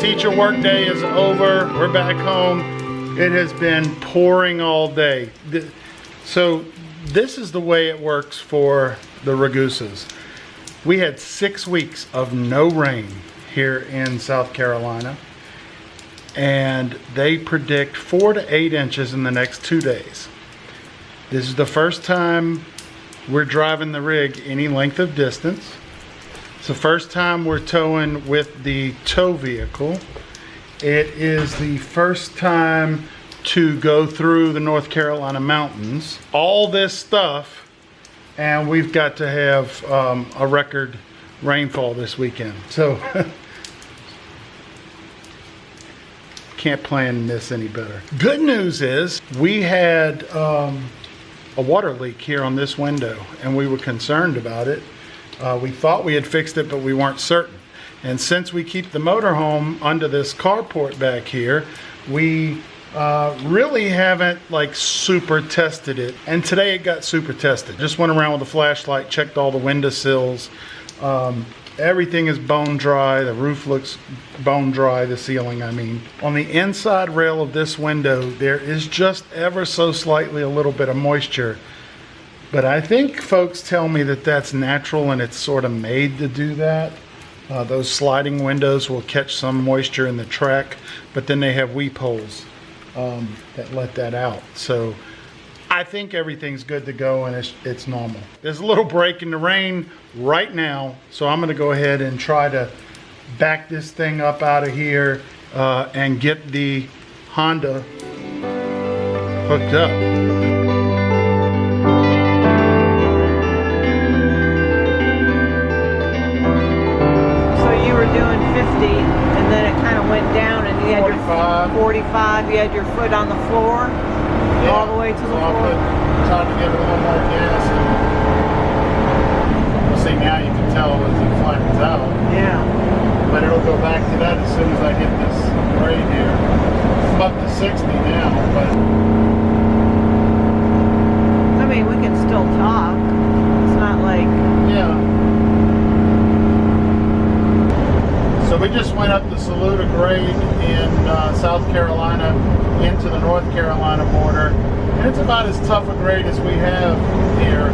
teacher work day is over. We're back home. It has been pouring all day. So this is the way it works for the Ragusas. We had 6 weeks of no rain here in South Carolina, and they predict 4 to 8 inches in the next 2 days. This is the first time we're driving the rig any length of distance. It's the first time we're towing with the tow vehicle. It is the first time to go through the North Carolina mountains. All this stuff, and we've got to have a record rainfall this weekend. So can't plan this any better. Good news is we had a water leak here on this window, and we were concerned about it. We thought we had fixed it, but we weren't certain. And since we keep the motorhome under this carport back here, we really haven't like super tested it. And today it got super tested. Just went around with a flashlight, checked all the windowsills. Everything is bone dry. The roof looks bone dry, the ceiling I mean. On the inside rail of this window, there is just ever so slightly a little bit of moisture. But I think folks tell me that that's natural and it's sort of made to do that. Those sliding windows will catch some moisture in the track, but then they have weep holes that let that out. So I think everything's good to go and it's normal. There's a little break in the rain right now, so I'm gonna go ahead and try to back this thing up out of here and get the Honda hooked up. Doing 50, and then it kind of went down, and you had 45. You had your foot on the floor, yeah, all the way to the floor. Tried to give it a little more gas. And see, now you can tell as it flattens out. Yeah. But it'll go back to that as soon as I hit this grade here. I'm up to 60 now, but I mean, we can still talk. It's not like yeah. So we just went up the Saluda grade in South Carolina into the North Carolina border, and it's about as tough a grade as we have here.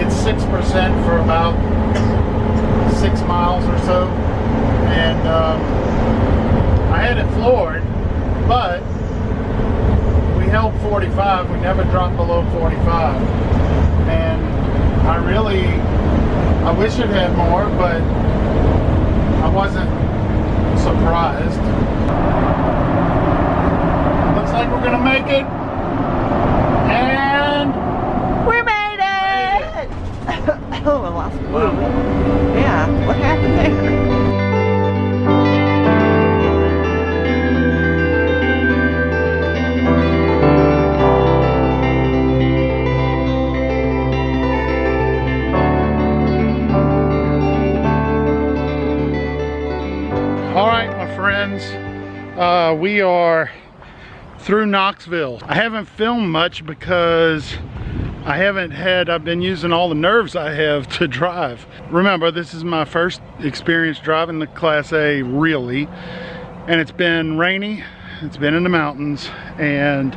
It's 6% for about 6 miles or so, and I had it floored, but we held 45. We never dropped below 45, and I wish it had more, but I wasn't surprised. Looks like we're gonna make it. And we made it! Oh, I lost the wow. Yeah, what happened there? We are through Knoxville. I haven't filmed much because I've been using all the nerves I have to drive. Remember, this is my first experience driving the Class A really, and it's been rainy, it's been in the mountains, and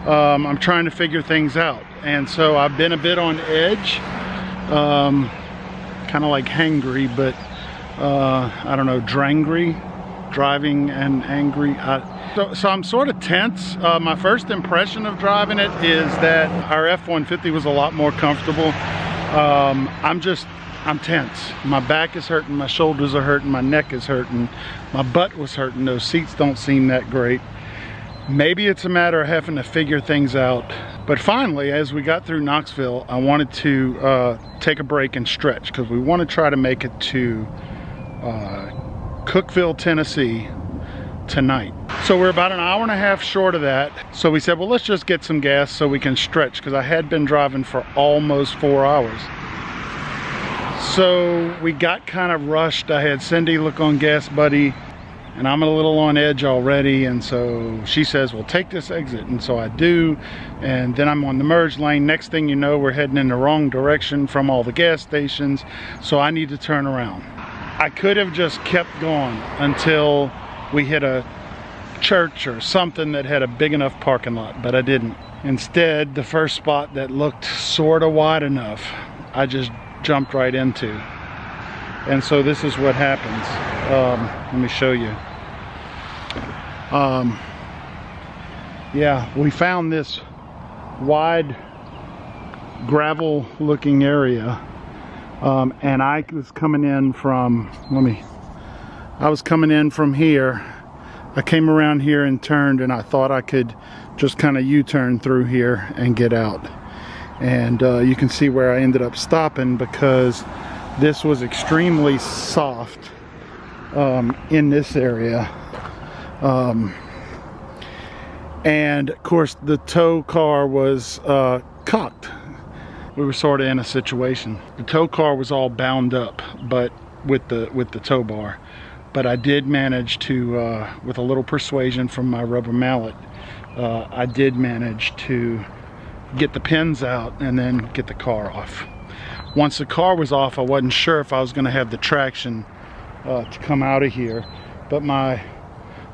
I'm trying to figure things out. And so I've been a bit on edge, kind of like hangry, but I don't know, drangry. Driving and angry. So I'm sort of tense. My first impression of driving it is that our F-150 was a lot more comfortable. I'm tense. My back is hurting, my shoulders are hurting, my neck is hurting, my butt was hurting. Those seats don't seem that great. Maybe it's a matter of having to figure things out. But finally, as we got through Knoxville, I wanted to take a break and stretch, because we want to try to make it to Cookeville, Tennessee tonight. So we're about an hour and a half short of that. So we said, well, let's just get some gas so we can stretch, because I had been driving for almost 4 hours. So we got kind of rushed. I had Cindy look on Gas Buddy, and I'm a little on edge already, and so she says, well, take this exit, and so I do, and then I'm on the merge lane. Next thing you know, we're heading in the wrong direction from all the gas stations, so I need to turn around. I could have just kept going until we hit a church or something that had a big enough parking lot, but I didn't. Instead, the first spot that looked sort of wide enough, I just jumped right into. And so this is what happens. Let me show you. Yeah, we found this wide gravel looking area, and I was coming in from, I was coming in from here. I came around here and turned, and I thought I could just kind of U-turn through here and get out. And you can see where I ended up stopping, because this was extremely soft in this area. And of course the tow car was cocked. We were sort of in a situation. The tow car was all bound up, but with the tow bar. But I did manage to, with a little persuasion from my rubber mallet, I did manage to get the pins out and then get the car off. Once the car was off, I wasn't sure if I was going to have the traction to come out of here. But my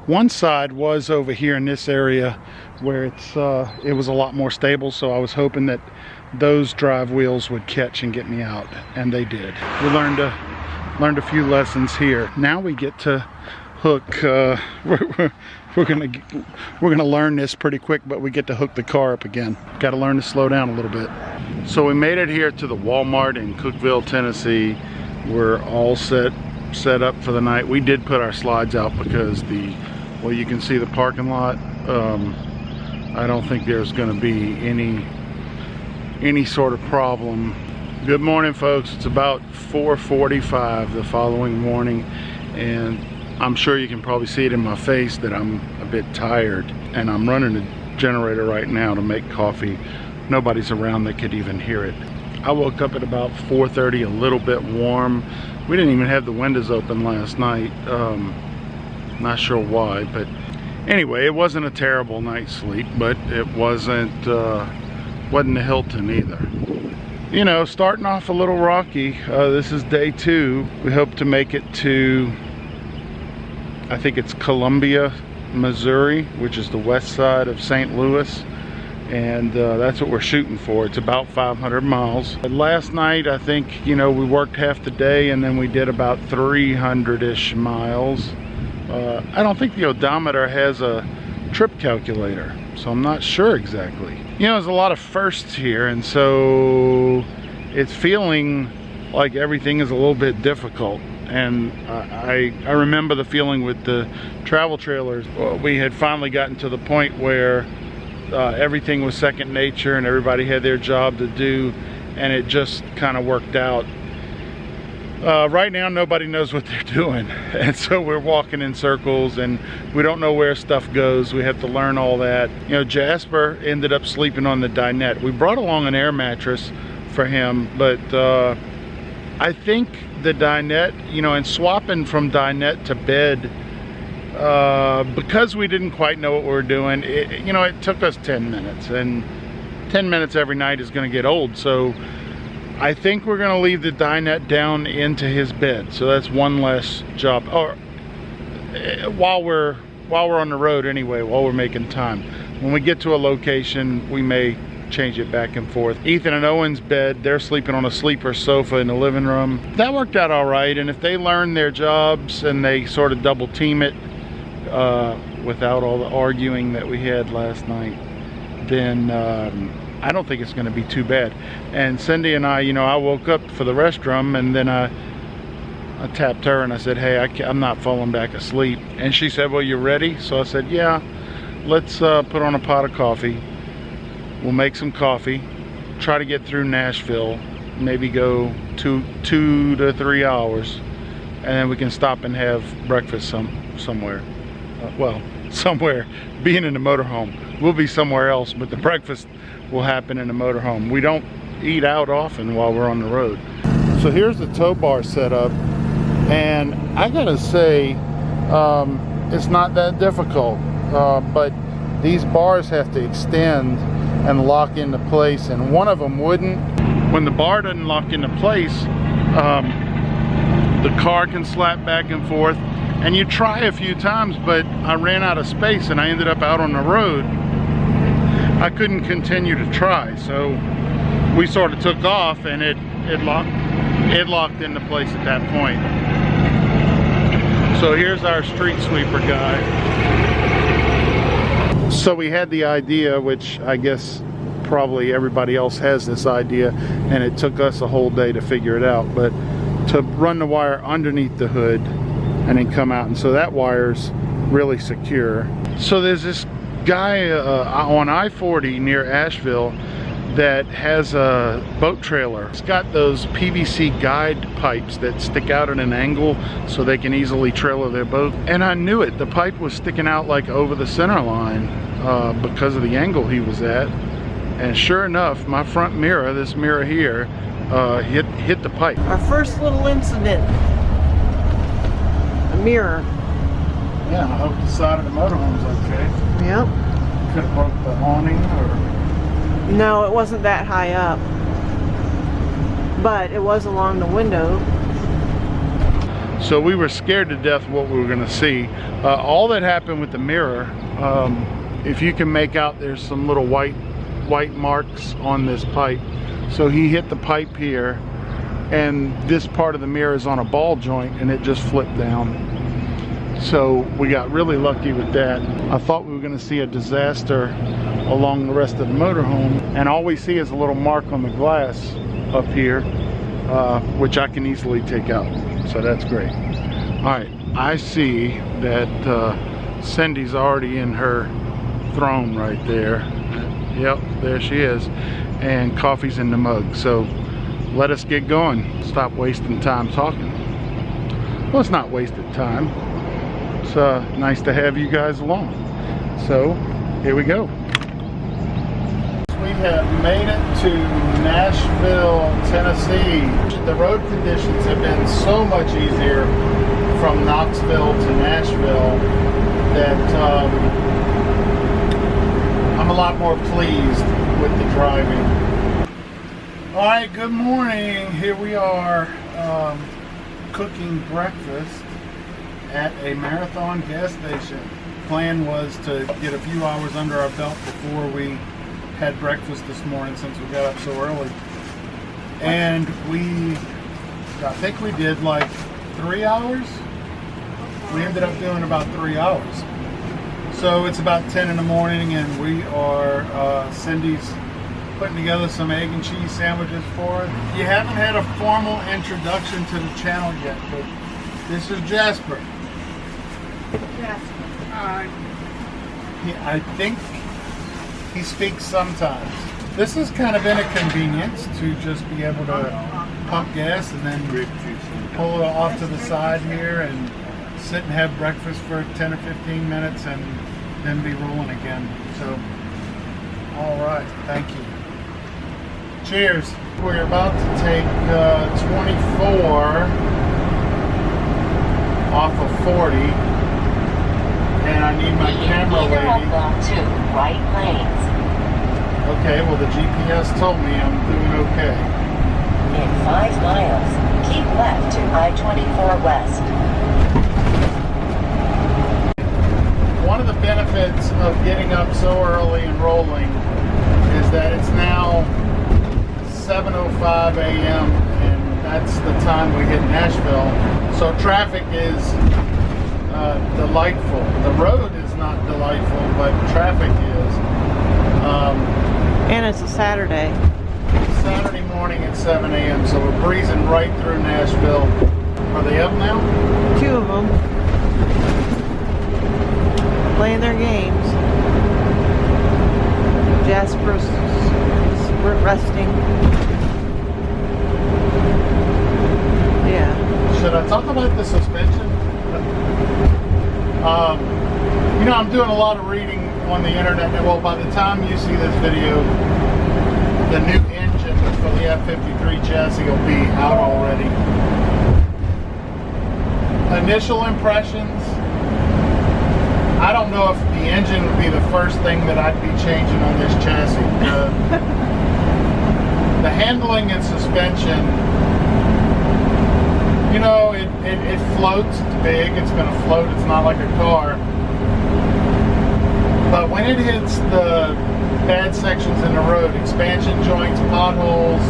one side was over here in this area where it was a lot more stable, so I was hoping that those drive wheels would catch and get me out, and they did. We learned a few lessons here. Now we get to hook. We're gonna learn this pretty quick, but we get to hook the car up again. Got to learn to slow down a little bit. So we made it here to the Walmart in Cookeville, Tennessee. We're all set up for the night. We did put our slides out because well, you can see the parking lot. I don't think there's going to be any sort of problem. Good morning, folks. It's about 4:45 the following morning, and I'm sure you can probably see it in my face that I'm a bit tired, and I'm running a generator right now to make coffee. Nobody's around that could even hear it. I woke up at about 4:30, a little bit warm. We didn't even have the windows open last night. Not sure why, but anyway, it wasn't a terrible night's sleep, but it wasn't a Hilton either. You know, starting off a little rocky. This is day 2. We hope to make it to, I think it's Columbia, Missouri, which is the west side of St. Louis. And that's what we're shooting for. It's about 500 miles. Last night, I think, you know, we worked half the day, and then we did about 300-ish miles. I don't think the odometer has a trip calculator, so I'm not sure exactly. You know, there's a lot of firsts here, and so it's feeling like everything is a little bit difficult. And I remember the feeling with the travel trailers. We had finally gotten to the point where everything was second nature and everybody had their job to do, and it just kind of worked out. Right now nobody knows what they're doing, and so we're walking in circles and we don't know where stuff goes. We have to learn all that. You know, Jasper ended up sleeping on the dinette. We brought along an air mattress for him, but I think the dinette, you know, and swapping from dinette to bed, because we didn't quite know what we were doing, you know, it took us 10 minutes, and 10 minutes every night is going to get old. So I think we're going to leave the dinette down into his bed, so that's one less job. Or while we're on the road anyway, while we're making time. When we get to a location, we may change it back and forth. Ethan and Owen's bed, they're sleeping on a sleeper sofa in the living room. That worked out all right, and if they learn their jobs and they sort of double team it without all the arguing that we had last night, then I don't think it's going to be too bad. And Cindy and I, you know, I woke up for the restroom, and then I tapped her and I said, hey, I'm not falling back asleep. And she said, well, you ready? So I said, yeah, let's put on a pot of coffee. We'll make some coffee, try to get through Nashville, maybe go 2 to 3 hours, and then we can stop and have breakfast somewhere. Well, somewhere. Being in the motorhome, we'll be somewhere else, but the breakfast will happen in the motorhome. We don't eat out often while we're on the road. So here's the tow bar setup, and I gotta say, it's not that difficult, but these bars have to extend and lock into place, and one of them wouldn't. When the bar doesn't lock into place, the car can slap back and forth. And you try a few times, but I ran out of space and I ended up out on the road. I couldn't continue to try, so we sort of took off, and it locked into place at that point. So here's our street sweeper guy. So we had the idea, which I guess probably everybody else has this idea, and it took us a whole day to figure it out, but to run the wire underneath the hood and then come out, and so that wire's really secure. So there's this guy on I-40 near Asheville that has a boat trailer. It's got those PVC guide pipes that stick out at an angle so they can easily trailer their boat. And I knew it, the pipe was sticking out like over the center line because of the angle he was at. And sure enough, my front mirror, this mirror here, hit the pipe. Our first little incident. A mirror. Yeah, I hope the side of the motorhome's okay. Yep. Could have broke the awning or... No, it wasn't that high up. But it was along the window. So we were scared to death what we were going to see. All that happened with the mirror, if you can make out, there's some little white marks on this pipe. So he hit the pipe here, and this part of the mirror is on a ball joint, and it just flipped down. So we got really lucky with that. I thought we were going to see a disaster along the rest of the motorhome, and all we see is a little mark on the glass up here, which I can easily take out. So that's great. All right, I see that Cindy's already in her throne right there. Yep, there she is. And coffee's in the mug. So let us get going. Stop wasting time talking. Well, it's not wasted time. It's nice to have you guys along. So here we go. We have made it to Nashville, Tennessee. The road conditions have been so much easier from Knoxville to Nashville that I'm a lot more pleased with the driving. All right, good morning. Here we are cooking breakfast at a Marathon gas station. Plan was to get a few hours under our belt before we had breakfast this morning since we got up so early. And I think we did like 3 hours. We ended up doing about 3 hours. So it's about 10 in the morning, and we are, Cindy's putting together some egg and cheese sandwiches for us. You haven't had a formal introduction to the channel yet, but this is Jasper. Hi. I think he speaks sometimes. This has kind of been a convenience to just be able to pump gas and then pull it off to the side here and sit and have breakfast for 10 or 15 minutes and then be rolling again. So, all right, thank you. Cheers. We're about to take 24 off of 40. And I need my camera lady. Right lanes. Okay, well the GPS told me I'm doing okay. In 5 miles, keep left to I-24 West. One of the benefits of getting up so early and rolling is that it's now 7:05 a.m. and that's the time we hit Nashville. So traffic is delightful. The road is not delightful, but traffic is. And it's a Saturday. Saturday morning at 7 a.m. So we're breezing right through Nashville. Are they up now? 2 of them. Playing their games. Jasper's resting. Yeah. Should I talk about the suspension? You know, I'm doing a lot of reading on the internet. Well, by the time you see this video, the new engine for the F53 chassis will be out already. Initial impressions, I don't know if the engine would be the first thing that I'd be changing on this chassis. The handling and suspension You know, it floats. It's big. It's going to float. It's not like a car. But when it hits the bad sections in the road, expansion joints, potholes,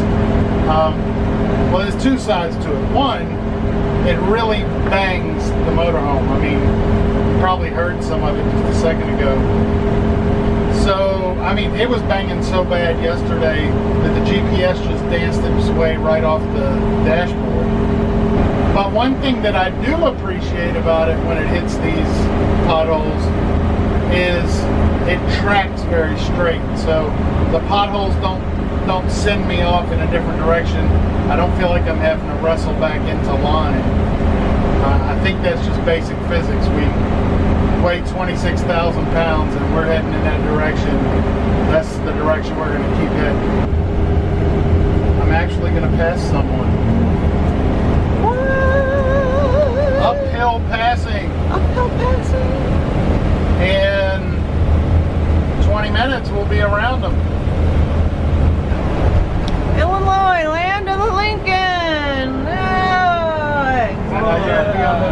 well, there's two sides to it. One, it really bangs the motorhome. I mean, you probably heard some of it just a second ago. So, I mean, it was banging so bad yesterday that the GPS just danced its way right off the dashboard. But one thing that I do appreciate about it when it hits these potholes is it tracks very straight. So the potholes don't send me off in a different direction. I don't feel like I'm having to wrestle back into line. I think that's just basic physics. We weigh 26,000 pounds and we're heading in that direction. That's the direction we're going to keep heading. I'm actually going to pass someone. What? Uphill passing. Uphill passing. In 20 minutes we'll be around them. Illinois, land of the Lincoln. I gotta be on the